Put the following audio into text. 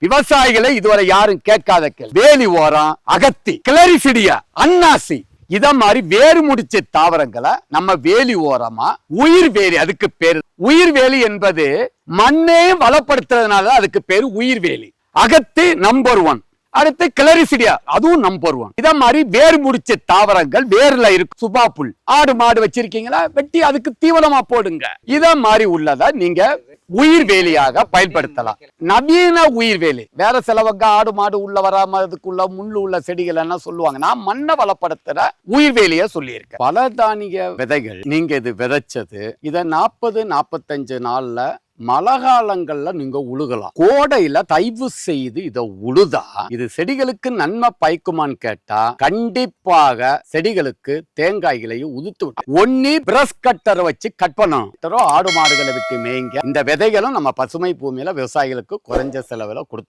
விவசாயிகளை இதுவரை யாரும் கேட்காத கேள்வி. வேலி ஓரம், அகத்தி, கிளரிசிடியா, அன்னாசி இத மாதிரி வேறு முடிச்ச தாவரங்களை நம்ம வேலி ஓரமா உயிர் வேலி, அதுக்கு பேரு உயிர் வேலி என்பது மண்ணே வளப்படுத்துறதுனால அதுக்கு பேரு உயிர் வேலி. அகத்தி நம்பர் 1, அடுத்து கிளரிசிடியா அதுவும் நம்பர் 1. இத மாதிரி வேறு முடிச்ச தாவரங்கள் வேர்ல இருக்கு. சுபா புல், ஆடு மாடு வச்சிருக்கீங்களா, வெட்டி அதுக்கு தீவனமா போடுங்க. இத மாதிரி உள்ளத நீங்க உயிர் வேலியாக பயன்படுத்தலாம். நவீன உயிர் வேலி வேற சிலவங்க ஆடு மாடு உள்ள வராம அதுக்குள்ள முள்ளு உள்ள செடிகள் என்ன சொல்லுவாங்க, நான் மண்ணை வளப்படுத்துற உயிர் வேலிய சொல்லியிருக்கேன். பல தானிய விதைகள் நீங்க இது விதைச்சது இத 40-45 நாள்ல மழை காலங்கள்ல நீங்க உழுகலாம். கோடையில தயவு செய்து இத உழுதா இது செடிகளுக்கு நன்மை பயக்குமான்னு கேட்டா கண்டிப்பாக செடிகளுக்கு தேங்காய்களையும் உதுத்து விட்டு ஒன்னி பிரஷ் கட்டரை வச்சு கட் பண்ணணும். ஆடு மாடுகளை விட்டு மேய்ங்க. இந்த விதைகளும் நம்ம பசுமை பூமியில விவசாயிகளுக்கு குறைஞ்ச செலவுல கொடுத்து